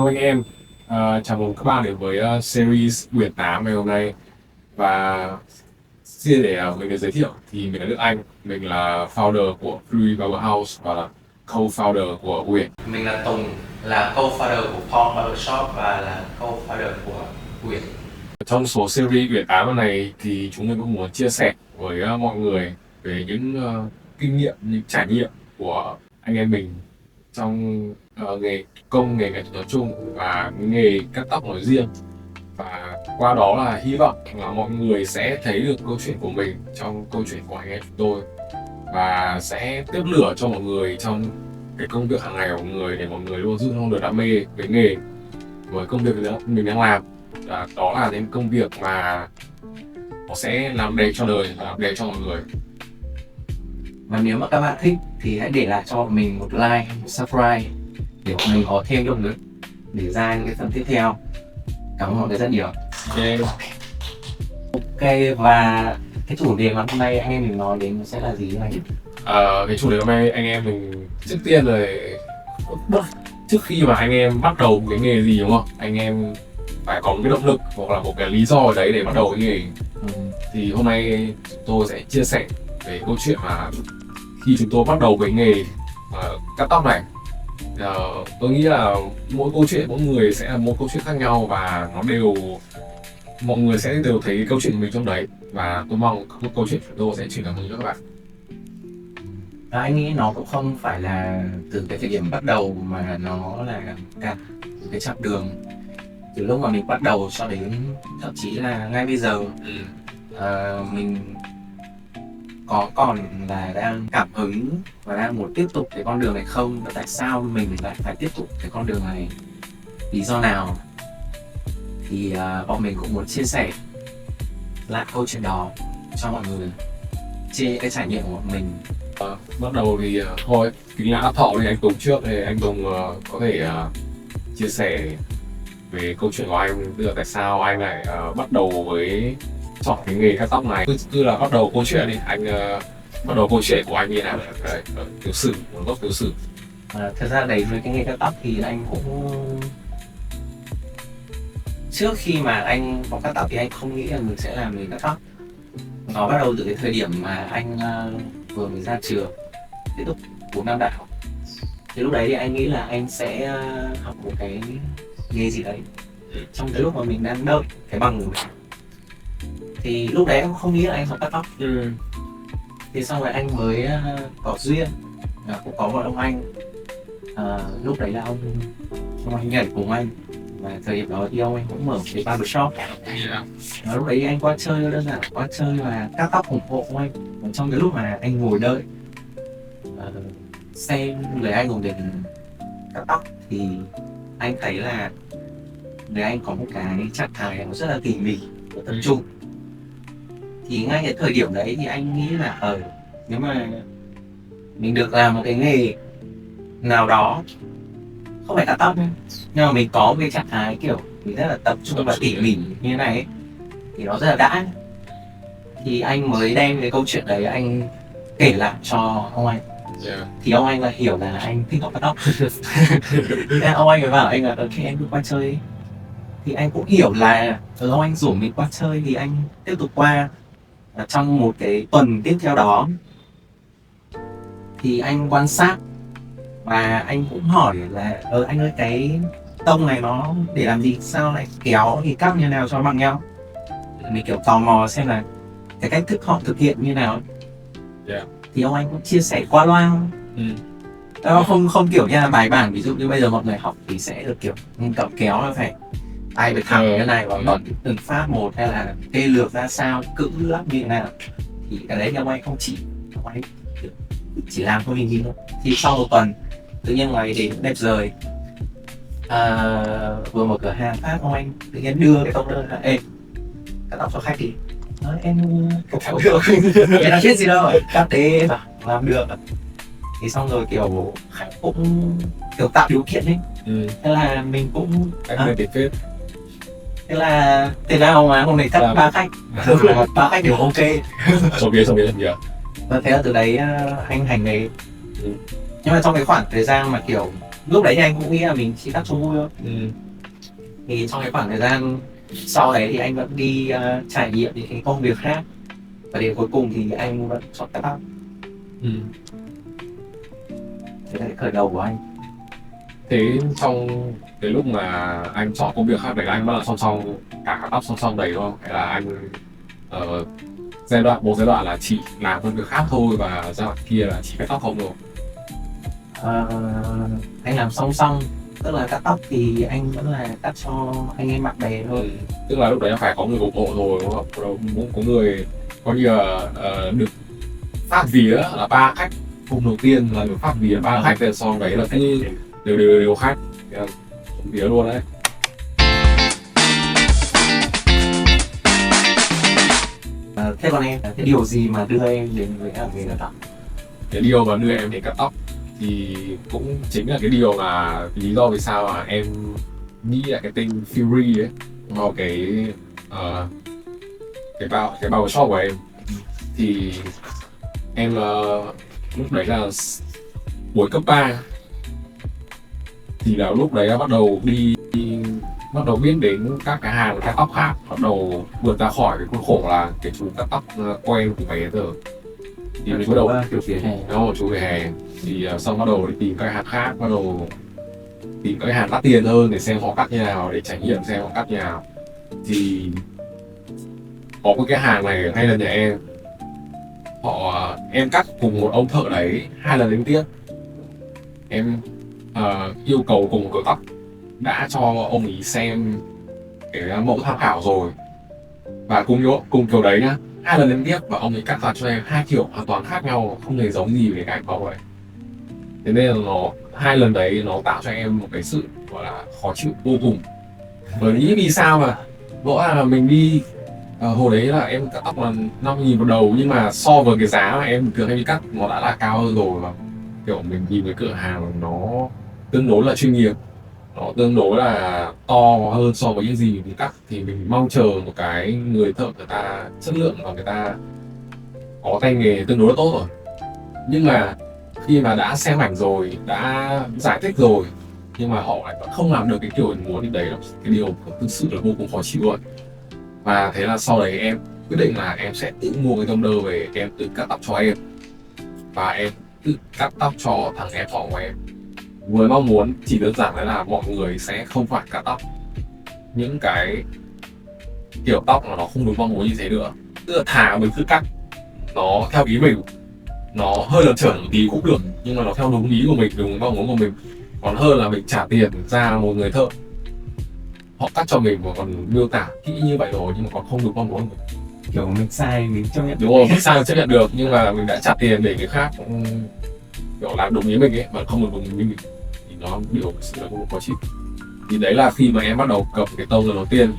Hello anh em, chào mừng các bạn đến với series Quyển 8 ngày hôm nay. Và xin để mình được giới thiệu thì mình là Đức Anh, mình là founder của Free Barber House và là co-founder của Quyển. Mình là Tùng, là co-founder của Palm Barber Shop và là co-founder của Quyển. Trong số series Quyển 8 này thì chúng mình cũng muốn chia sẻ với mọi người về những kinh nghiệm, những trải nghiệm của anh em mình trong nghề nghề nghệ thuật nói chung và nghề cắt tóc nói riêng. Và qua đó là hy vọng là mọi người sẽ thấy được câu chuyện của mình trong câu chuyện của anh em chúng tôi, và sẽ tiếp lửa cho mọi người trong cái công việc hàng ngày của mọi người, để mọi người luôn giữ không được đam mê với nghề, với công việc mình đang làm. Đó là những công việc mà nó sẽ làm đẹp cho đời và làm đẹp cho mọi người. Và nếu mà các bạn thích thì hãy để lại cho bọn mình một like, một subscribe để bọn mình có thêm động lực để ra những cái phần tiếp theo. Cảm ơn mọi người rất nhiều. Ok, và cái chủ đề mà hôm nay anh em mình nói đến sẽ là gì anh? Cái chủ đề hôm nay anh em mình trước tiên là trước khi mà anh em bắt đầu một cái nghề gì, đúng không? Anh em phải có một cái động lực hoặc là một cái lý do ở đấy để bắt đầu cái nghề. Thì hôm nay chúng tôi sẽ chia sẻ về câu chuyện mà khi chúng tôi bắt đầu cái nghề cắt tóc này. Tôi nghĩ là mỗi câu chuyện mỗi người sẽ là một câu chuyện khác nhau, và nó đều mọi người sẽ đều thấy cái câu chuyện của mình trong đấy, và tôi mong một câu chuyện của tôi sẽ truyền cảm hứng cho các bạn. Anh nghĩ nó cũng không phải là từ cái thời điểm bắt đầu mà nó là cả cái chặng đường từ lúc mà mình bắt đầu cho đến thậm chí là ngay bây giờ. Mình có còn là đang cảm hứng và đang muốn tiếp tục cái con đường này không, và tại sao mình lại phải tiếp tục cái con đường này, lý do nào, thì bọn mình cũng muốn chia sẻ lại câu chuyện đó cho mọi người, chia cái trải nghiệm của bọn mình. Bắt đầu thì thôi kính ngã thọ thì anh Tùng trước, thì anh Tùng có thể chia sẻ về câu chuyện của anh, tức là tại sao anh lại bắt đầu với chọn cái nghề cắt tóc này. Cứ là bắt đầu câu chuyện đi anh, bắt đầu câu chuyện của anh như nào đấy, tiểu sử, nguồn gốc tiểu sử. Thật ra đấy với cái nghề cắt tóc thì anh cũng, trước khi mà anh có cắt tóc thì anh không nghĩ là mình sẽ làm nghề cắt tóc. Nó bắt đầu từ cái thời điểm mà anh vừa mới ra trường, tiếp tục 4 năm đại học. Thì lúc đấy thì anh nghĩ là anh sẽ học một cái nghề gì đấy trong cái lúc mà mình đang đợi cái bằng của mình. Thì lúc đấy em không nghĩ là anh học cắt tóc. Thì xong rồi anh mới có duyên, cũng có một ông anh, lúc đấy là ông anh nhảy cùng anh, và thời điểm đó thì ông anh cũng mở cái barber shop. Lúc đấy anh qua chơi, đơn giản qua chơi và cắt tóc ủng hộ anh. Và trong cái lúc mà anh ngồi đợi xem người anh dùng đến cắt tóc thì anh thấy là người anh có một cái trạng thái nó rất là tỉ mỉ và tập trung. Thì ngay cái thời điểm đấy thì anh nghĩ là nếu mà mình được làm một cái nghề nào đó, không phải cắt tóc nhưng mà mình có một cái trạng thái kiểu mình rất là tập trung và tỉ mỉ như thế này ấy, thì nó rất là đã. Thì anh mới đem cái câu chuyện đấy anh kể lại cho ông anh. Thì ông anh lại hiểu là anh thích học cắt tóc. Ông anh mới bảo anh là khi em đi qua chơi ấy. Thì anh cũng hiểu là ông anh rủ mình qua chơi thì anh tiếp tục qua. Trong một cái tuần tiếp theo đó thì anh quan sát và anh cũng hỏi là anh ơi, cái tông này nó để làm gì, sao lại kéo thì cắt như nào cho bằng nhau. Mình kiểu tò mò xem là cái cách thức họ thực hiện như nào. Thì ông anh cũng chia sẻ qua loa. Nó không kiểu như là bài bản, ví dụ như bây giờ mọi người học thì sẽ được kiểu cậu kéo là phải tay phải thẳng như thế này và bật từng phát một, hay là kê lược ra sao, cữ lắp như thế nào. Thì cái đấy thì ông anh không chỉ, ông anh chỉ làm cho mình thôi. Thì sau một tuần tự nhiên ngày đến đẹp rời, vừa mở cửa hàng phát ông anh tự nhiên đưa cái công đơn là ê, cắt tóc cho khách đi. Em cắt tóc được, em đang biết gì đâu, cắt thế mà làm được. Thì xong rồi kiểu khách cũng kiểu tạo điều kiện ấy. Thế là mình cũng thế là thế nào mà hôm nay cắt 3 khách, 3 khách đều ok. Xong kia. Và thế là từ đấy anh hành nghề. Nhưng mà trong cái khoảng thời gian mà kiểu lúc đấy thì anh cũng nghĩ là mình chỉ cắt cho vui thôi. Ừ. Thì trong cái khoảng thời gian sau đấy thì anh vẫn đi trải nghiệm những cái công việc khác, và đến cuối cùng thì anh vẫn chọn cắt tóc. Ừ. Thế là cái khởi đầu của anh. Thế trong cái lúc mà anh chọn công việc khác đấy, anh bắt đầu song song cả cắt tóc song song đấy đúng không? Hay là anh một giai đoạn là chỉ làm công việc khác thôi và giai đoạn kia là chỉ cắt tóc không rồi? Ờ, anh làm song song, tức là cắt tóc thì anh vẫn là cắt cho anh em bạn bè thôi. Tức là lúc đấy phải có người ủng hộ rồi đúng không? Cũng có người coi như là được phát vía là 3 khách. Hôm đầu tiên là được phát vía 3 khách, rồi sau đấy là cứ đều khách vía luôn đấy. Thế còn em, cái điều gì mà đưa em đến với nghề cắt tóc? Cái điều mà đưa em đến cắt tóc thì cũng chính là cái điều mà lý do vì sao mà em nghĩ là cái tên Fury ấy vào cái barber shop của em. Thì em lúc đấy là cuối cấp 3, thì là lúc đấy bắt đầu bắt đầu biết đến các cái hàng cắt tóc khác, bắt đầu vượt ra khỏi cái khuôn khổ là cái chú cắt tóc quen của bé giờ. Thì mình bắt đầu kiểu vỉa hè. nó một chú về hè, thì xong bắt đầu đi tìm các hàng khác, bắt đầu tìm các hàng đắt tiền hơn để xem họ cắt như nào, để trải nghiệm xem họ cắt như nào. Thì có một cái hàng này ngay là nhà em cắt cùng một ông thợ đấy 2 lần liên tiếp. Em yêu cầu cùng một kiểu tóc, đã cho ông ấy xem cái mẫu tham khảo rồi, và cùng kiểu đấy nhá, 2 lần liên tiếp, và ông ấy cắt ra cho em 2 kiểu hoàn toàn khác nhau, không hề giống gì về cái ảnh mẫu ấy. Thế nên là 2 lần đấy nó tạo cho em một cái sự gọi là khó chịu vô cùng. Bởi vì sao mà rõ là mình đi hồi đấy là em cắt tóc là 5.000 một đầu, nhưng mà so với cái giá mà em thường hay đi cắt nó đã là cao hơn rồi, và kiểu mình nhìn cái cửa hàng nó tương đối là chuyên nghiệp, nó tương đối là to hơn so với những gì mình cắt, thì mình mong chờ một cái người thợ người ta chất lượng và người ta có tay nghề tương đối là tốt rồi. Nhưng mà khi mà đã xem ảnh rồi, đã giải thích rồi, nhưng mà họ lại vẫn không làm được cái kiểu mình muốn, thì đấy là cái điều thực sự là vô cùng khó chịu rồi. Và thế là sau đấy em quyết định là em sẽ tự mua cái tông đơ về, em tự cắt tóc cho em, và em tự cắt tóc cho thằng em họ của em, với mong muốn chỉ đơn giản là mọi người sẽ không phải cắt tóc những cái kiểu tóc mà nó không đúng mong muốn như thế nữa. Tức là thà mình cứ cắt nó theo ý mình, nó hơi lởn chởn một tí cũng được, nhưng mà nó theo đúng ý của mình, đúng mong muốn của mình, còn hơn là mình trả tiền ra một người thợ họ cắt cho mình và còn miêu tả kỹ như vậy rồi nhưng mà còn không được mong muốn của mình. Kiểu mình sai mình chấp nhận. Đúng rồi, mình sai chấp nhận được, nhưng mà mình đã trả tiền để người khác kiểu làm đúng ý mình ấy mà không được đúng ý mình, thì nó điều sự là không khó chịu. Thì đấy là khi mà em bắt đầu cầm cái tông lần đầu tiên,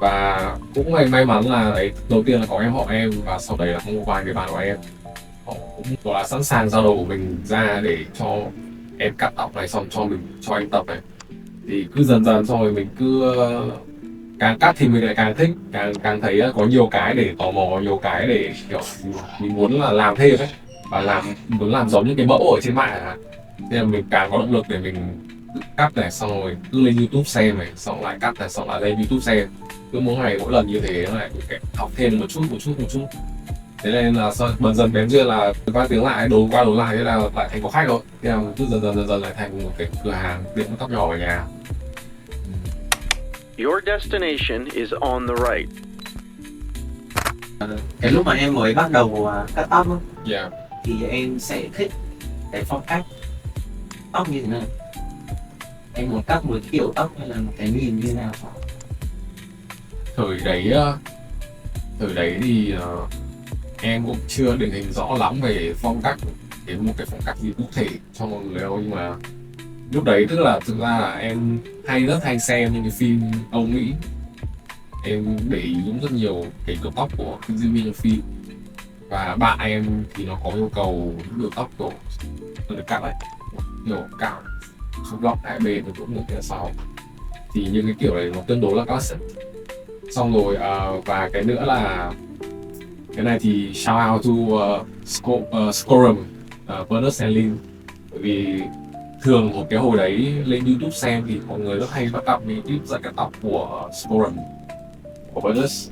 và cũng may mắn là đấy, đầu tiên là có em họ em, và sau đấy là có một vài người bạn của em, họ cũng gọi là sẵn sàng giao đồ của mình ra để cho em cắt tóc này, xong cho em tập này. Thì cứ dần dần xong rồi mình cứ càng cắt thì mình lại càng thích, càng thấy có nhiều cái để tò mò, nhiều cái để kiểu mình muốn là làm thêm ấy, và muốn làm giống như cái mẫu ở trên mạng. Thế là mình càng có động lực để mình tự cắt này, xong rồi cứ lên YouTube xem này, xong lại cắt này, xong lại lên YouTube xem, cứ mỗi ngày mỗi lần như thế nó lại học thêm một chút. Thế nên là dần dần bén duyên là qua tiếng lại, đồn qua đồn lại, thế là lại thành có khách rồi. Thế là cứ dần dần lại thành một cái cửa hàng tiệm tóc nhỏ ở nhà. Your destination is on the right. Cái lúc mà em mới bắt đầu cắt tóc ấy, Yeah. thì em sẽ thích cái phong cách tóc như thế nào? Em muốn cắt một kiểu tóc hay là một cái nhìn như thế nào? Thời đấy thì em cũng chưa định hình rõ lắm về phong cách, đến một cái phong cách gì cụ thể cho mọi người đâu, nhưng mà lúc đấy tức là thực ra là em rất hay xem những cái phim Âu Mỹ, em để ý rất nhiều cái kiểu tóc của những diễn viên trong phim, và bạn em thì nó có yêu cầu những kiểu tóc của được cắt ấy, kiểu cạo xuống góc hai bên rồi cũng được phía sau, thì những cái kiểu này nó tương đối là classic. Xong rồi và cái nữa là cái này thì shout out to Scorum, Bernard Stanley, bởi vì thường một cái hồi đấy lên YouTube xem thì mọi người rất hay bắt gặp những clip dạy cắt tóc của Sporen, của Burgess.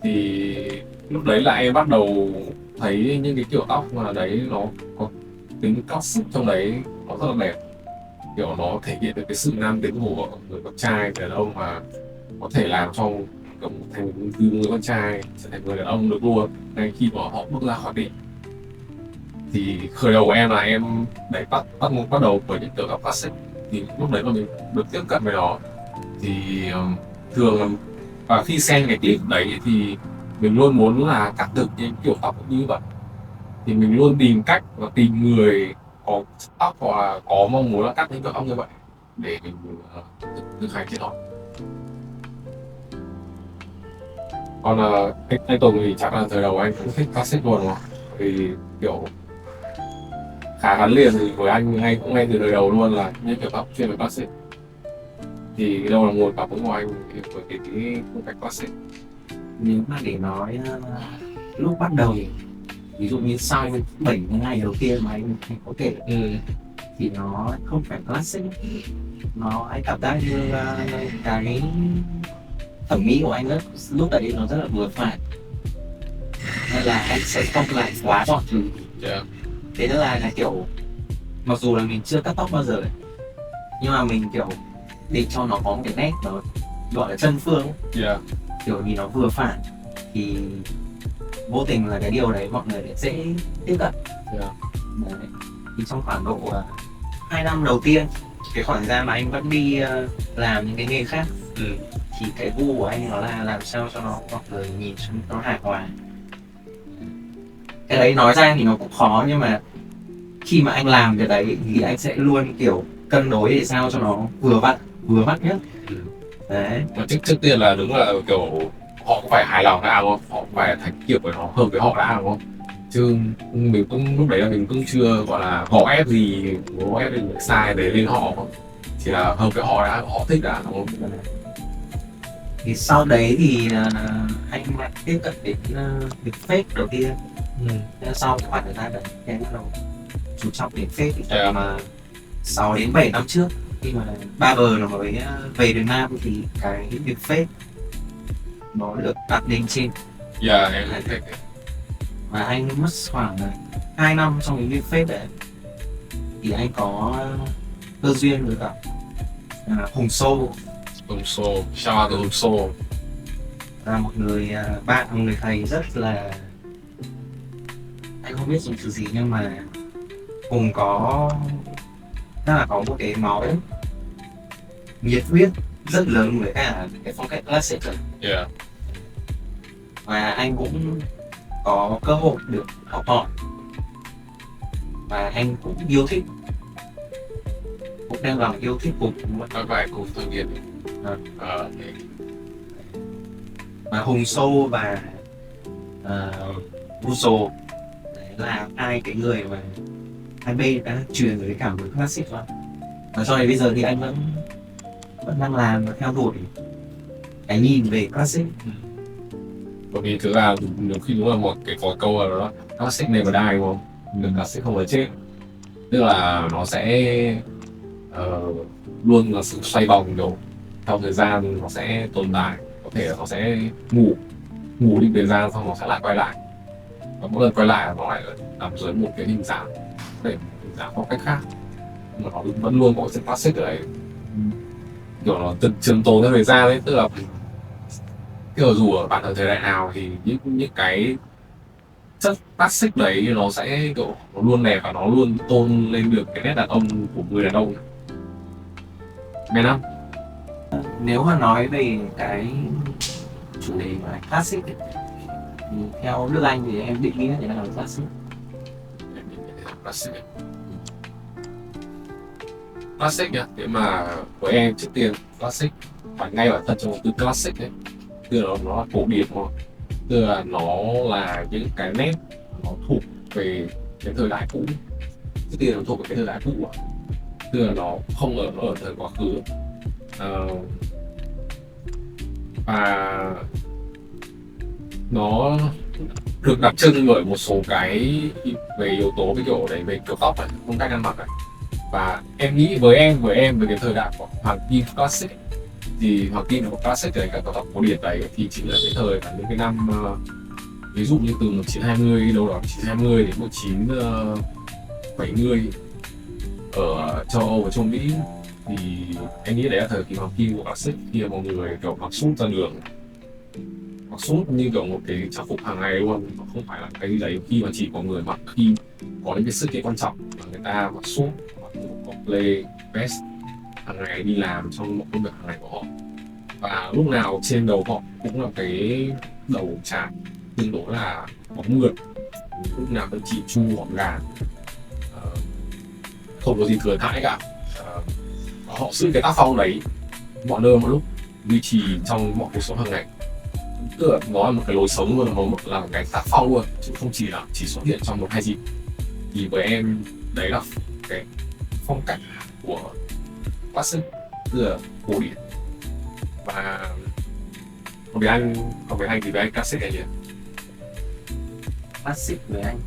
Thì lúc đấy là em bắt đầu thấy những cái kiểu tóc mà đấy nó có tính classic trong đấy, nó rất là đẹp, kiểu nó thể hiện được cái sự nam tính của người con trai, người đàn ông mà có thể làm cho kiểu thành từ người con trai trở thành người đàn ông được luôn ngay khi mà họ bước ra khỏi đỉnh. Thì khởi đầu của em là em đấy bắt đầu với những kiểu tóc classic, thì lúc đấy mà mình được tiếp cận với nó thì thường và khi xem cái clip đấy thì mình luôn muốn là cắt được những kiểu tóc như vậy, thì mình luôn tìm cách và tìm người có tóc hoặc là có mong muốn là cắt những kiểu tóc như vậy để mình thực hành trên họ. Còn anh Tùng thì chắc là thời đầu anh cũng thích classic luôn đúng không? Vì kiểu khá gắn liền thì với anh cũng ngay từ thời đầu luôn là những kiểu tóc chuyên về classic. Thì đâu là nguồn cảm hứng của anh với cái phong cách classic? Nếu mà để nói lúc bắt đầu, ví dụ như sau 7 ngày đầu tiên mà anh có kể thì nó không phải classic, nó anh cảm giác như cái thẩm mỹ của anh lúc đấy nó rất là vừa phải, nên là anh sẽ không lại quá gọn thứ. Thế nên là kiểu mặc dù là mình chưa cắt tóc bao giờ ấy, nhưng mà mình kiểu để cho nó có một cái nét nó gọi là chân phương ấy. Kiểu vì nó vừa phải thì vô tình là cái điều đấy mọi người sẽ tiếp cận. Đấy. Thì trong khoảng độ 2 năm đầu tiên, cái khoảng thời gian mà anh vẫn đi làm những cái nghề khác, thì cái gu của anh nó là làm sao cho nó mọi người nhìn nó hài hòa. Cái đấy nói ra thì nó cũng khó, nhưng mà khi mà anh làm cái đấy thì anh sẽ luôn kiểu cân đối để sao cho nó vừa vặn nhất. Đấy. Mà trước tiên là đúng là kiểu họ cũng phải hài lòng đã đúng không? Họ cũng phải thành kiểu với nó hợp với họ đã đúng không? Chứ mình cũng lúc đấy là mình cũng chưa gọi là gò ép gì, gò ép mình sai để lên họ, chỉ là hợp với họ đã, họ thích đã đúng không? Thì sau đấy thì anh lại tiếp cận đến việc fake đầu tiên. Sau khoảng thời gian đấy em bắt đầu chú trọng đến fake thì mà 6 đến 7 năm trước khi mà ba bờ nó mới về Việt Nam thì cái việc fake nó được đặt lên trên. Em thấy Và anh mất khoảng 2 năm trong cái việc fake đấy thì anh có cơ duyên với cả Hùng Sô. Shout out to Hùng Sô Là một người bạn, một người thầy rất là, anh không biết dùng từ gì nhưng mà Hùng có một cái máu nhiệt huyết rất lớn với cả cái phong cách classic rồi. Và anh cũng có cơ hội được học hỏi và anh cũng yêu thích, cũng đang lòng yêu thích cùng các bài cùng tôi nghiền. Và Hùng Sô và Russo đấy là hai cái người mà hai bên đã truyền cái cảm hứng classic lắm. Và cho đến bây giờ thì anh vẫn đang làm và theo đuổi cái nhìn về classic. Bởi vì thực ra nhiều khi đúng là một cái có câu là đó classic never die đúng không? Classic không bao chết, tức là nó sẽ luôn là sự xoay vòng, kiểu theo thời gian nó sẽ tồn tại, có thể là nó sẽ ngủ đi thời gian xong nó sẽ lại quay lại, và mỗi lần quay lại nó lại nằm dưới một cái hình dạng để hình dạng phong cách khác, nhưng mà nó vẫn luôn có sự classic ở đấy, kiểu nó trường tồn theo thời gian đấy, tức là kiểu dù ở bạn ở thời đại nào thì những cái chất classic đấy nó sẽ kiểu nó luôn đẹp và nó luôn tôn lên được cái nét đàn ông của người đàn ông. Nghe không? Nếu mà nói về cái chủ đề mà classic ấy, thì theo Đức Anh thì em định nghĩa thế nào là classic? Classic nhá, thế mà với em trước tiên classic phải ngay bản thân trong một từ classic ấy, tức là nó là cổ điển thôi, tức là nó là những cái nét nó thuộc về cái thời đại cũ, trước tiên nó thuộc về cái thời đại cũ, tức là nó không ở thời quá khứ, và nó được đặc trưng bởi một số cái về yếu tố, cái kiểu đấy về kiểu tóc này, phong cách ăn mặc này, Và em nghĩ với em về cái thời đại của hoàng kim classic thì hoàng kim của classic đấy, các cao tốc cổ điển đấy thì chính là cái thời mà những cái năm ví dụ như từ 1920 đâu đó 1920 đến 1970 ở châu Âu và châu Mỹ, thì anh nghĩ đấy là thời kỳ hoàng kim của classic, khi mà mọi người kiểu mặc suit ra đường, mặc suit như kiểu một cái trang phục hàng ngày luôn, nó không phải là cái gì đấy khi mà chỉ có người mặc khi có những cái sự kiện quan trọng mà người ta mặc suit, mặc một play vest hàng ngày đi làm trong một công việc hàng ngày của họ. Và lúc nào trên đầu họ cũng là cái đầu trải tương đối là bóng mượt, lúc nào cũng chỉ chu gọn gàng, không có gì thừa thãi cả. Họ giữ cái tác phong đấy mọi nơi mọi lúc, duy trì trong mọi cuộc sống hàng ngày, tức là nó là một cái lối sống luôn, là một cái tác phong luôn, chứ không chỉ là chỉ xuất hiện trong một hai dịp. Thì với em đấy là cái phong cách của classic, tức là cổ điển. Và còn với anh thì với anh classic là gì? Classic với anh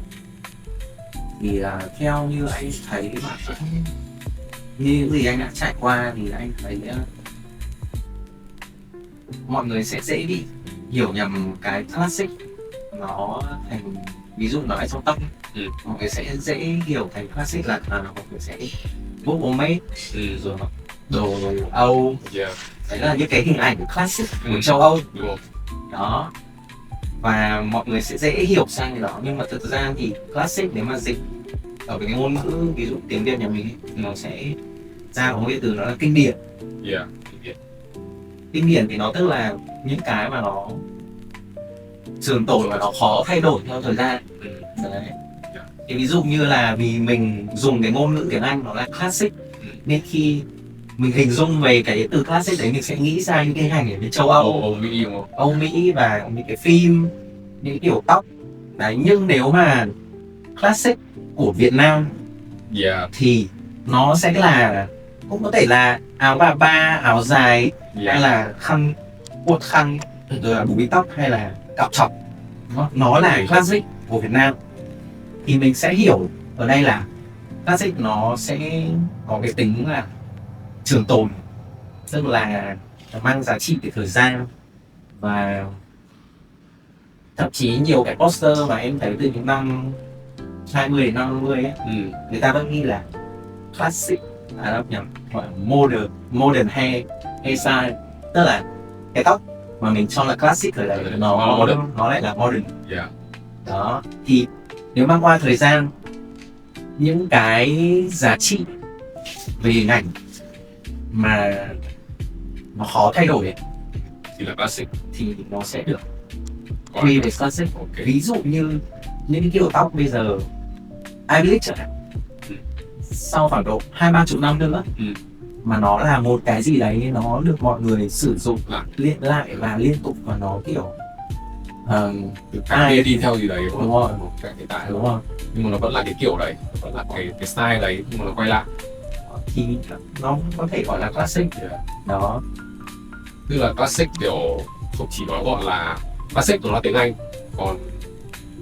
thì theo như anh thấy mà như gì anh đã trải qua thì anh thấy mọi người sẽ dễ bị hiểu nhầm cái classic nó thành, ví dụ nói trong tóc mọi người sẽ dễ hiểu thành classic là mọi người sẽ book homemade rồi mặc đồ Âu. Đấy là những cái hình ảnh classic của châu Âu. Đúng không? Đó, và mọi người sẽ dễ hiểu sang cái đó, nhưng mà thực ra thì classic nếu mà dịch ở cái ngôn ngữ ví dụ tiếng Việt nhà mình ấy, thì nó sẽ ra có một cái từ nó là kinh điển. Kinh điển thì nó tức là những cái mà nó trường tồn và nó khó thay đổi theo thời gian. Đấy. Thì ví dụ như là vì mình dùng cái ngôn ngữ tiếng Anh nó là classic, nên khi mình hình dung về cái từ classic đấy mình sẽ nghĩ ra những cái hình ảnh ở bên châu Âu, Âu Mỹ và những cái phim, những kiểu tóc đấy. Nhưng nếu mà classic của Việt Nam thì nó sẽ là, cũng có thể là áo bà ba, áo dài, hay là khăn, cuộn khăn, rồi là búi bít tóc, hay là cạo trọc. Nó là classic của Việt Nam thì mình sẽ hiểu ở đây là classic nó sẽ có cái tính là trường tồn, tức là mang giá trị về thời gian. Và thậm chí nhiều cái poster mà em thấy từ những năm 20 đến 50 ấy, người ta vẫn ghi là classic, đâu nhầm, gọi là modern hairstyle, tức là cái tóc mà mình cho là classic rồi đấy nó lại là modern. Đó, thì nếu mang qua thời gian, những cái giá trị về hình ảnh mà nó khó thay đổi ấy, thì là classic, thì nó sẽ được quy về classic. Ví dụ như những cái kiểu tóc bây giờ Ivy League chẳng hạn, sau khoảng độ 20-30 năm nữa mà nó là một cái gì đấy nó được mọi người sử dụng lại và liên tục, và nó kiểu ai đi theo gì đấy, đúng rồi, một cái hiện tại đúng rồi, nhưng mà nó vẫn là cái kiểu đấy, vẫn là cái style đấy, nhưng mà nó quay lại thì nó có thể gọi là classic. Đó, tức là classic kiểu không chỉ nói gọi là classic là tiếng Anh, còn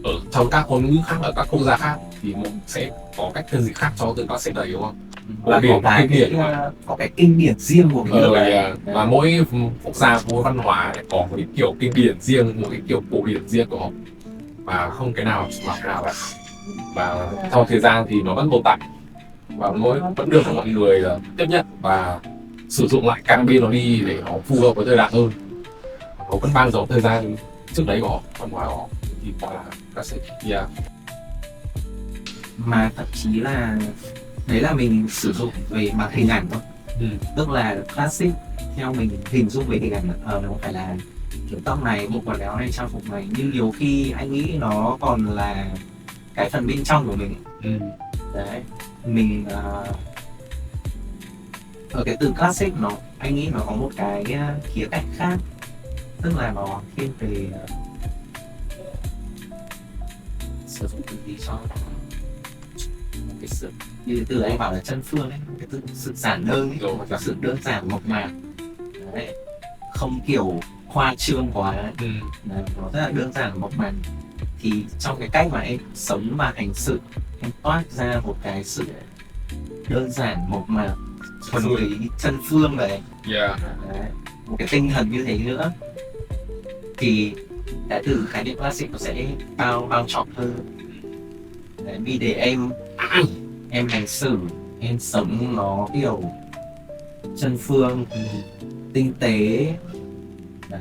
ở trong các ngôn ngữ khác, ở các quốc gia khác thì mình sẽ có cách tên dịch khác cho từ classic đấy, đúng không? là có cái kinh điển riêng của cái điều này. Và mỗi quốc gia, mỗi văn hóa lại có một cái kiểu kinh điển riêng, một cái kiểu cổ điển riêng của họ, và không cái nào mặc nào cả. Và trong thời gian thì nó vẫn tồn tại và vẫn được mọi người tiếp nhận và sử dụng lại càng bên nó đi để nó phù hợp với thời đại hơn. Nó vẫn mang dấu thời gian trước đấy của họ, văn hóa của họ, thì gọi là classic. Mà thậm chí là đấy là mình sử dụng về mặt hình ảnh thôi. Tức là classic theo mình hình dung về hình ảnh nó phải là kiểu tóc này, bộ quần áo này, trang phục này, nhưng nhiều khi anh nghĩ nó còn là cái phần bên trong của mình. Đấy, mình ở cái từ classic nó, anh nghĩ nó có một cái khía cạnh khác, tức là nó thiên về sử dụng từ gì cho cái sự, như từ anh bảo là chân phương ấy, cái từ sự giản đơn ấy, và sự đơn giản mộc mạc. Đấy, không kiểu khoa trương quá. Đấy, nó rất là đơn giản mộc mạc. Thì trong cái cách mà em sống và hành sự, em toát ra một cái sự đơn giản, một mà thuần túy chân phương đấy. Yeah. Đấy, một cái tinh thần như thế nữa thì đã từ khái niệm classic nó sẽ bao trọng hơn. Đấy, vì để em hành xử, em sống nó kiểu chân phương, tinh tế. Đấy,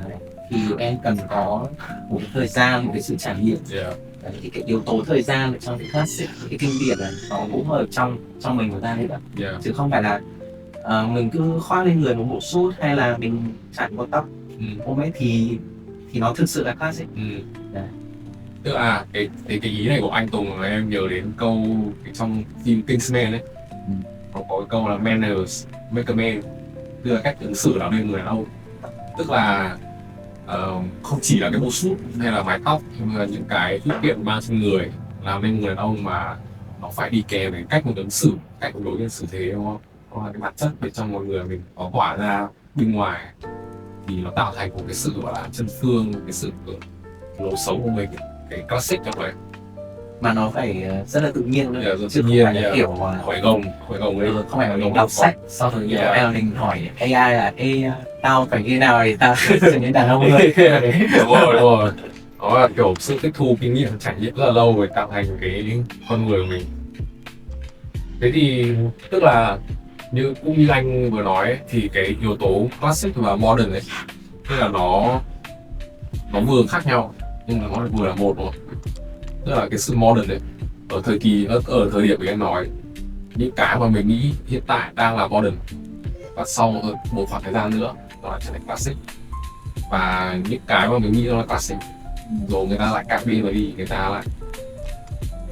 thì em cần có một cái thời gian, một cái sự trải nghiệm. Yeah. Đấy, thì cái yếu tố thời gian ở trong cái classic, cái kinh điển này nó cũng ở trong mình của ta đấy ạ. Yeah. Chứ không phải là mình cứ khoác lên người một bộ suit hay là mình chải một tóc ôm ấy thì nó thực sự là classic. Đấy. Tức là cái ý này của anh Tùng là em nhớ đến câu trong phim Kingsman ấy, có cái câu là manners make a man, tức là cách ứng xử là nên người đàn ông. Tức là không chỉ là cái bộ suit hay là mái tóc, nhưng mà những cái phụ kiện mang trên người làm nên người đàn ông, mà nó phải đi kèm với cách mình ứng xử, cách mình đối nhân xử thế, đúng không? Nó là cái bản chất bên trong một người mình có tỏa ra bên ngoài thì nó tạo thành một cái sự gọi là chân phương, cái sự lối sống của mình, cái classic trong đấy. Mà nó phải rất là tự nhiên thôi, Yeah, rất chứ tự không nhiên, phải là yeah. kiểu Khỏi gồng ấy. không phải là mình đọc sách sau rồi kiểu Yeah. mình hỏi AI là tao phải như nào thì tao trở nên đàn ông hơn. Đúng rồi. Nó là kiểu sự tích thu kinh nghiệm trải nghiệm rất là lâu để tạo thành cái con người của mình. Thế thì tức là cũng như anh vừa nói ấy, thì cái yếu tố classic và modern ấy, tức là nó vừa khác nhau nhưng mà nó vừa là một rồi. Tức là cái sự modern ấy, ở thời điểm anh nói, những cái mà mình nghĩ hiện tại đang là modern và sau một khoảng thời gian nữa nó lại trở thành classic, và những cái mà mình nghĩ nó là classic rồi người ta lại cắt đi và đi, người ta lại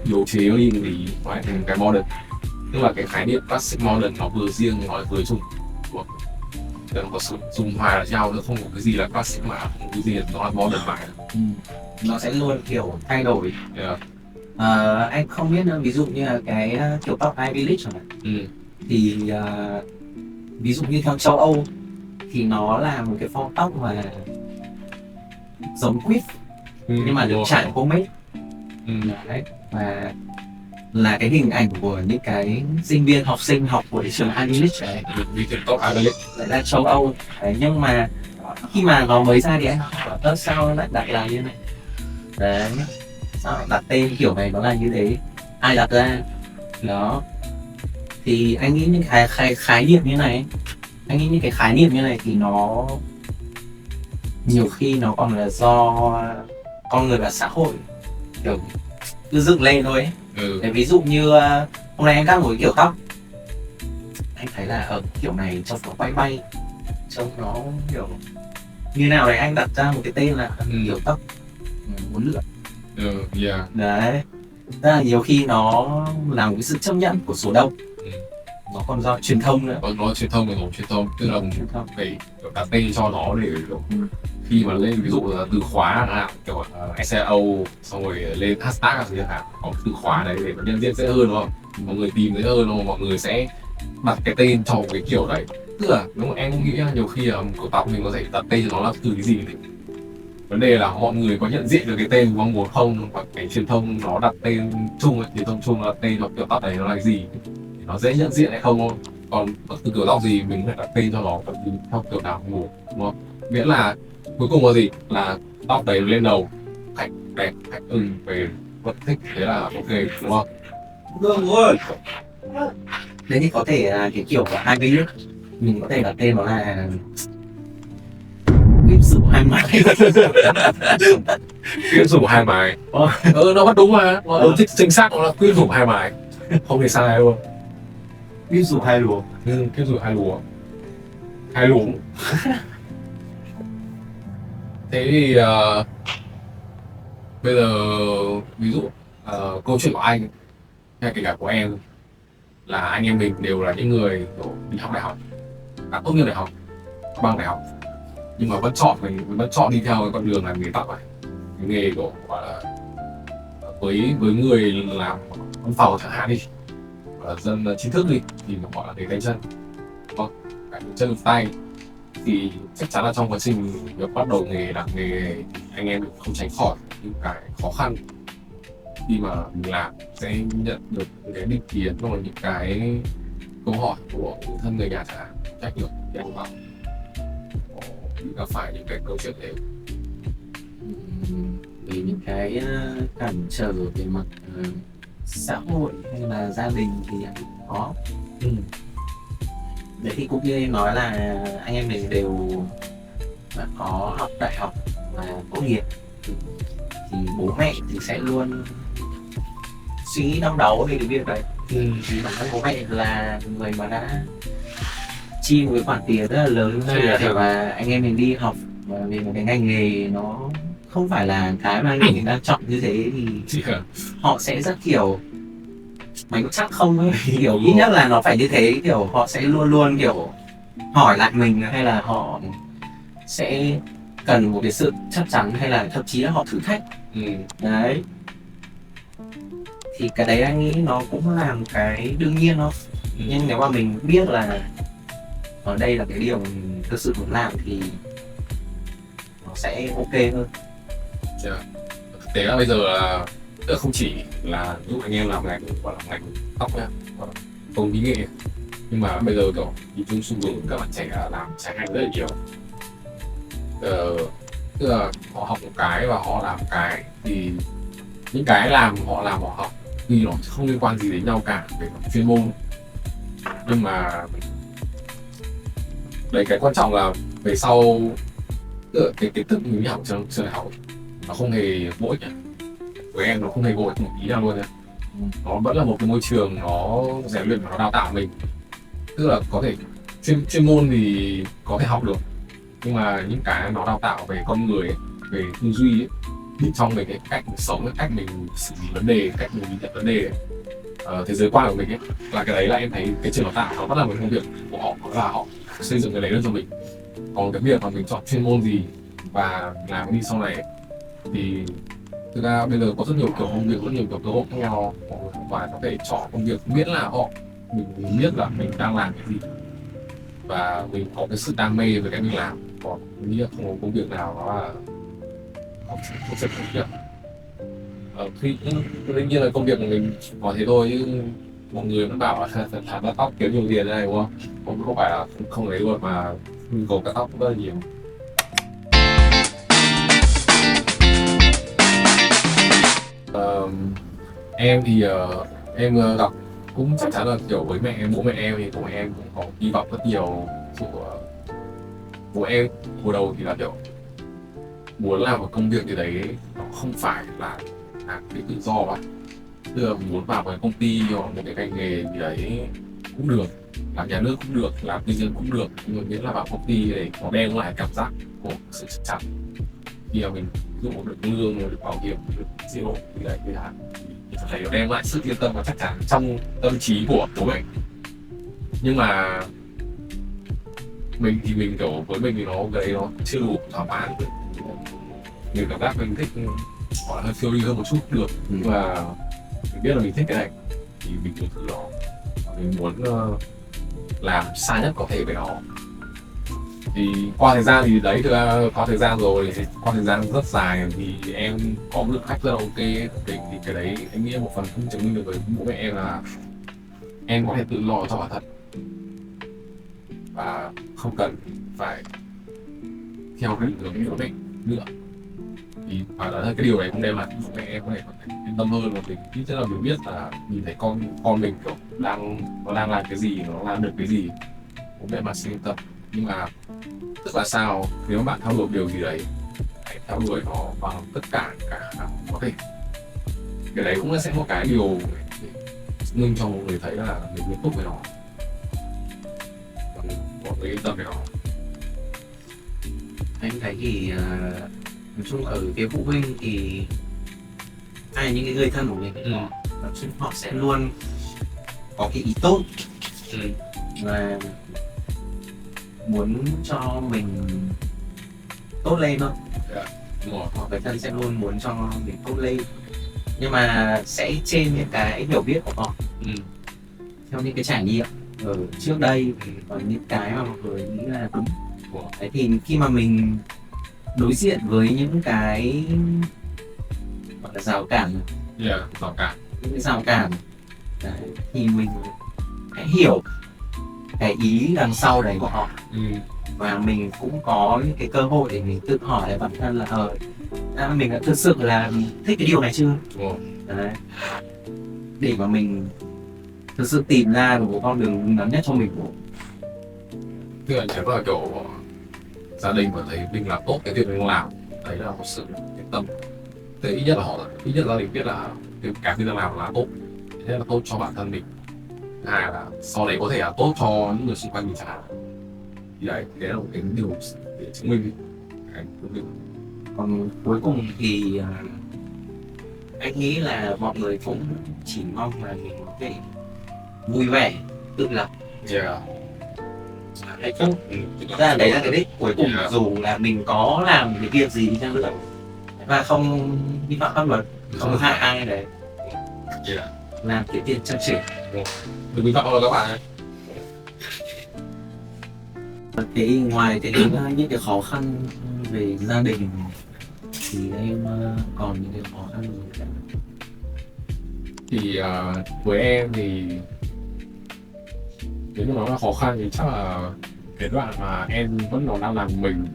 điều chế nó đi thì nó lại thành cái modern. Tức là cái khái niệm classic modern nó vừa riêng nó lại vừa chung, nó có sự dung hòa là nhau, nó không có cái gì là classic mà không có cái gì là nó là modern mà. Nó sẽ luôn kiểu thay đổi. Yeah. Anh không biết nữa, ví dụ như là cái kiểu tóc Ivy League chẳng hạn, thì ví dụ như theo châu Âu thì nó là một cái form tóc mà giống quýt nhưng mà được chải pomade. Đấy, và là cái hình ảnh của những cái sinh viên học sinh học của trường Ivy League này, Đi trường tóc Ivy League lại là châu Âu. Đấy, nhưng mà khi mà nó mới ra thì anh bảo sao nó lại đặt là như này. Đấy, sao lại đặt tên kiểu này, nó là như thế, ai đặt ra đó. Thì anh nghĩ những cái khái niệm như này, thì nó nhiều khi nó còn là do con người và xã hội kiểu cứ dựng lên thôi ấy. Để ví dụ như hôm nay anh cắt một cái kiểu tóc, anh thấy là ở kiểu này trông nó bay, trông nó kiểu như nào đấy, anh đặt ra một cái tên là kiểu tóc uốn lượn. Yeah. Đấy, rất là nhiều khi nó là một cái sự chấp nhận của số đông. Nó còn do truyền thông nữa. Nó truyền thông, tức là phải đặt tên cho nó để khi mà lên ví dụ là từ khóa kiểu SEO xong rồi lên hashtag gì chẳng hạn, có từ khóa đấy để nhân diện dễ hơn, đúng không? Mọi người tìm dễ hơn, đúng không? Mọi người sẽ đặt cái tên cho cái kiểu đấy. Tức là nếu mà em cũng nghĩ nhiều khi là một kiểu tóc mình có thể đặt tên cho nó là từ cái gì thì vấn đề là mọi người có nhận diện được cái tên mong muốn không, và cái truyền thông nó đặt tên chung ấy, truyền thông chung là tên cho kiểu tóc này nó là cái gì thì nó dễ nhận diện hay không thôi. Còn bất cứ kiểu tóc gì mình phải đặt tên cho nó theo kiểu nào cũng được, đúng không? Miễn là cuối cùng là gì, là tóc đấy lên đầu khách đẹp, khách ưng về vẫn thích, thế là ok, đúng không? Đúng rồi. Đấy thì có thể là cái kiểu của hai bên nước, mình có thể đặt tên nó là quyến rũ hai mái. Quyến rũ hai mái. Nó bắt đúng mà, nó đúng chính xác, nó là quyến rũ hai mái, không thể sai luôn. Quyến rũ hai lúa. Quyến rũ hai lúa. Hai luồng. Thế thì bây giờ ví dụ câu chuyện của anh hay kể cả của em là anh em mình đều là những người đi học đại học, đã tốt nghiệp đại học, bằng đại học, nhưng mà vẫn chọn đi theo cái con đường làm nghề tóc này, cái nghề của gọi là với người làm văn phòng chẳng hạn đi, và dân chính thức đi thì nó gọi là nghề tay chân, đúng không? Cái chân tay thì chắc chắn là trong quá trình việc bắt đầu nghề làm nghề anh em không tránh khỏi những cái khó khăn khi mà mình làm sẽ nhận được những cái định kiến hoặc là những cái câu hỏi của người thân người nhà chẳng hạn, trách nhiệm thì anh bảo gặp phải những cái câu chuyện đấy. Vì những cái cản trở về mặt xã hội hay là gia đình thì anh có. Đấy thì cũng như em nói là anh em mình đều có học đại học và tốt nghiệp, thì bố mẹ thì sẽ luôn suy nghĩ đau đầu về cái việc đấy. Vì bản thân bố mẹ là người mà đã chi một cái khoản tiền rất là lớn để mà anh em mình đi học và về một cái ngành nghề nó không phải là cái mà anh em mình đang chọn như thế, thì họ sẽ rất kiểu mày có chắc không ấy, kiểu ít nhất là nó phải như thế, kiểu họ sẽ luôn luôn kiểu hỏi lại mình, hay là họ sẽ cần một cái sự chắc chắn, hay là thậm chí là họ thử thách. Đấy thì cái đấy anh nghĩ nó cũng là một cái đương nhiên thôi. Nhưng nếu mà mình biết là ở đây là cái điều mình thực sự muốn làm thì nó sẽ ok hơn. Thực tế là bây giờ là không chỉ là giúp anh em làm ngành gọi là ngành tóc nhá, công mỹ nghệ, nhưng mà bây giờ kiểu nhìn chung xu hướng các bạn trẻ làm trái ngành rất là nhiều. Tức là họ học một cái và họ làm một cái, thì những cái họ làm họ học thì nó không liên quan gì đến nhau cả về mặt chuyên môn, nhưng mà đấy, cái quan trọng là về sau cái kiến thức mình đi học trường đại học nó không hề bổ ích. Với em nó không hề bổ ích một ý nào luôn. Nó vẫn là một cái môi trường nó rèn luyện và nó đào tạo mình. Tức là có thể chuyên môn thì có thể học được, nhưng mà những cái nó đào tạo về con người ấy, về tư duy ấy, bên trong về cái cách mình sống, cách mình xử lý vấn đề, cách mình nhìn nhận vấn đề ấy, thế giới quan của mình ấy, là cái đấy là em thấy cái trường đào tạo nó vẫn là một công việc của họ, và họ xây dựng cái đấy lên cho mình. Còn cái việc mà mình chọn chuyên môn gì và làm đi sau này ấy, thì thực ra bây giờ có rất nhiều kiểu công việc, rất nhiều kiểu cơ hội khác nhau, và có thể chọn công việc miễn là mình biết là mình đang làm cái gì và mình có cái sự đam mê với cái mình làm. Còn mình nghĩ là không có công việc nào nó là không sẽ công việc. Thì đương nhiên là công việc của mình có thế thôi, chứ mọi người vẫn bảo là thả ra tóc kiếm nhiều tiền này, đúng không? Không phải là không lấy luôn, mà nhu cầu cắt tóc rất là nhiều. Em thì em gặp cũng chắc chắn là kiểu với bố mẹ em thì bố mẹ em cũng có hy vọng rất nhiều. Bố em hồi đầu thì là kiểu muốn làm một công việc gì đấy nó không phải là cái tự do mà, tức là muốn vào một công ty hoặc một cái ngành nghề gì đấy cũng được, làm nhà nước cũng được, làm tư nhân cũng được, nhưng mà miễn là vào công ty để nó đem lại cảm giác của sự chắc chắn. Khi mà mình ví dụ được lương, được bảo hiểm, được chế độ gì đấy thì thấy nó đem lại sự yên tâm và chắc chắn trong tâm trí của bố mẹ. Nhưng mà mình kiểu với mình thì nó cái đấy nó chưa đủ thỏa mãn. Mình cảm giác mình thích gọi là hơi phiêu lưu hơn một chút được, và mình biết là mình thích cái này thì mình cứ thử nó. Mình muốn làm xa nhất có thể với nó. Thì qua thời gian thì đấy, qua thời gian rồi, qua thời gian rất dài thì em có một lượng khách rất là ok. Thì cái đấy em nghĩ một phần cũng chứng minh được với bố mẹ em là em có thể tự lo cho bản thân và không cần phải theo cái định hướng của mình nữa. Thì phải là cái điều đấy cũng đem lại bố mẹ em có thể yên tâm hơn, và mình ít nhất là mình biết là nhìn thấy con mình kiểu nó đang làm cái gì, nó làm được cái gì, bố mẹ mà sẽ yên tâm. Nhưng mà tức là sao, nếu mà bạn theo đuổi điều gì đấy, hãy theo đuổi nó bằng tất cả có thể. Cái đấy cũng sẽ một cái điều để chứng minh cho mọi người thấy là mình nghiêm túc với nó và mọi người yên tâm với nó. Anh thấy thì nói chung ở phía phụ huynh thì hay những cái người thân của mình, họ sẽ luôn có cái ý tốt và muốn cho mình tốt lên thôi. Họ người thân sẽ luôn muốn cho mình tốt lên, nhưng mà sẽ trên những cái hiểu biết của họ, theo những cái trải nghiệm ở trước đây và những cái mà mọi người nghĩ là đúng. Đấy, thì khi mà mình đối diện với những cái gọi là rào cản rào cản. những cái rào cản đấy, thì mình hãy hiểu cái ý đằng sau đấy của họ, và mình cũng có những cái cơ hội để mình tự hỏi lại bản thân là mình đã thực sự là thích cái điều này chưa, Đúng rồi. đấy, để mà mình thực sự tìm ra được một con đường đúng đắn nhất cho mình. Tức là nếu là kiểu gia đình mà thấy mình làm tốt cái việc mình làm, đấy là một sự yên tâm. Thế ít nhất gia đình biết là cái việc đang làm là tốt, thế là tốt cho bản thân mình, hai là sau đấy có thể là tốt cho những người xung quanh mình chẳng hạn. Thì đấy là một cái điều để chứng minh cái của mình. Còn cuối cùng thì anh nghĩ là mọi người cũng chỉ mong là mình có thể vui vẻ, tự lập. Hạnh phúc. Thực ra đấy là cái đích cuối cùng, dù là mình có làm cái việc gì đi chăng nữa và không vi phạm pháp luật, không hại ai đấy, làm cái tiền chân chính. Đừng vi phạm pháp luật các bạn. Thế ngoài những cái khó khăn về gia đình thì em còn những cái khó khăn gì cả? Thì với em thì nếu như nói là khó khăn thì chắc là cái đoạn mà em vẫn còn đang làm mình.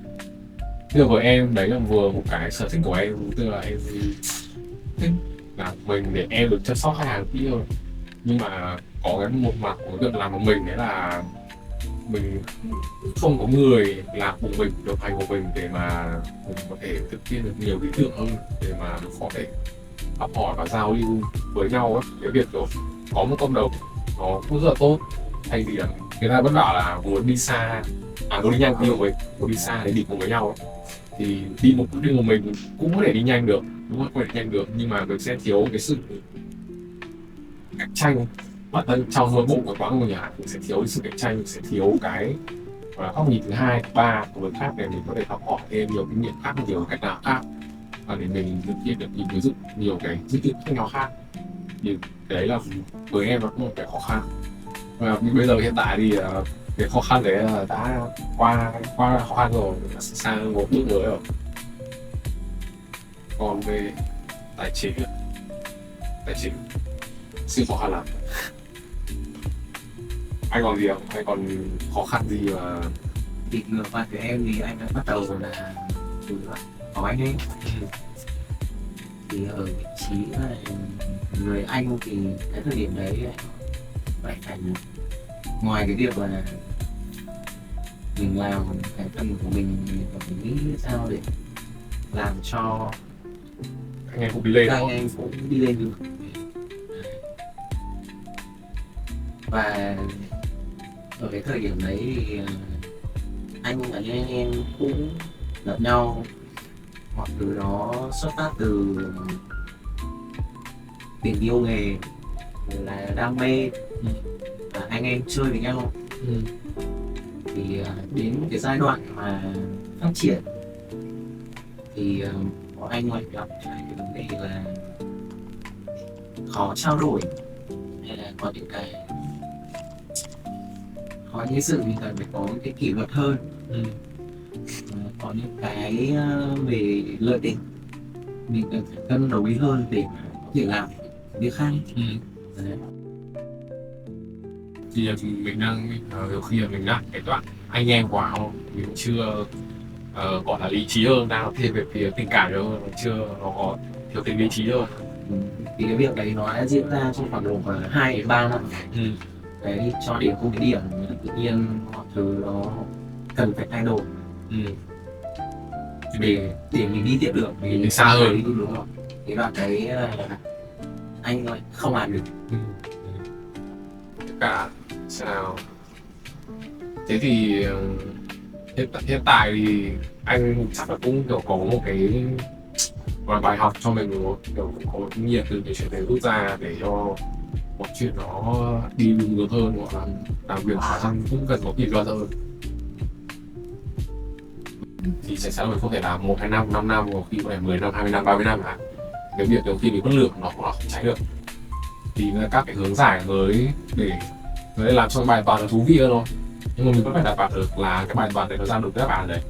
Tức là với em đấy là vừa một cái sở thích của em, tức là em thích làm mình để em được chăm sóc khách hàng kỹ hơn. Nhưng mà có cái một mặt của việc làm của mình đấy là mình không có người làm cùng mình, đồng hành của mình để mà mình có thể thực hiện được nhiều ý tưởng hơn, để mà có thể học hỏi và giao lưu với nhau ấy. Cái việc kiểu có một cộng đồng nó cũng rất là tốt, thay vì là người ta vẫn bảo là muốn đi xa, muốn đi nhanh đi của mình, muốn đi xa để đi cùng với nhau ấy. Thì đi một bước đi của mình cũng có thể đi nhanh được, đúng không? Có thể đi nhanh được, nhưng mà mình sẽ thiếu cái sự cạnh tranh bản thân trong nội bộ của quán của nhà. Mình sẽ thiếu cái sự cạnh tranh, mình sẽ thiếu cái góc nhìn thứ hai, thứ ba của người khác để mình có thể học hỏi thêm nhiều kinh nghiệm khác, nhiều cách nào khác, và để mình thực hiện được ví dụ nhiều cái dữ liệu khác nhau khác. Thì đấy là với em nó cũng một cái khó khăn. Và bây giờ hiện tại thì cái khó khăn đấy là đã qua khó khăn rồi, sang một bước mới rồi. Còn về tài chính siêu khó khăn lắm. Anh còn gì không? Anh còn khó khăn gì mà Thì ngược lại với em thì anh đã bắt đầu là từ có anh ấy, thì ở vị trí là người anh thì cái thời điểm đấy lại phải ngoài cái việc là mình làm cái phần của mình phải nghĩ sao để làm cho anh em cũng đi lên các thôi. anh cũng đi lên được. Và ở cái thời điểm đấy thì anh và những anh em cũng gặp nhau, mọi thứ đó xuất phát từ tình yêu nghề, là đam mê, và anh em chơi với nhau. Thì đến cái giai đoạn mà phát triển thì bọn anh lại gặp phải cái vấn đề là khó trao đổi, hay là có những sự mình cần phải có những cái kỷ luật hơn, có những cái về lợi ích mình cần phải cân đối hơn để mà có thể làm việc khác. Đấy. Thì mình đang nhiều khi là mình đang cái đoạn anh em quá không, mình chưa gọi là lý trí hơn, đang thêm về phía tình cảm nhiều hơn, chưa nó có thiếu tính lý trí hơn. Thì cái việc đấy nó đã diễn ra trong khoảng độ 2 đến 3 năm. Đấy, cho đến một cái điểm tự nhiên mọi thứ nó cần phải thay đổi để mình đi tiếp được, Mình đi xa hơn. Đúng rồi. Cái đoạn đấy là anh lại không làm được. Cả sao thế thì hiện tại thì anh chắc là cũng kiểu có một cái bài học cho mình, đúng không? Kiểu có một kinh nghiệm từ cái chuyện này rút ra để cho một chuyện nó đi đúng hướng hơn, hoặc là làm việc bản thân cũng cần có kỷ luật hơn. Thì sẽ mình không thể làm 1, 2 năm, 5 năm, có khi có thể 10 năm, 20 năm, 30 năm hả? Cái việc nhiều khi mình bất lược nó cũng không tránh được. Thì các cái hướng giải mới để làm cho bài toán nó thú vị hơn thôi. Nhưng mà mình vẫn phải đảm bảo được là cái bài toán đấy nó ra được cái đáp án đấy.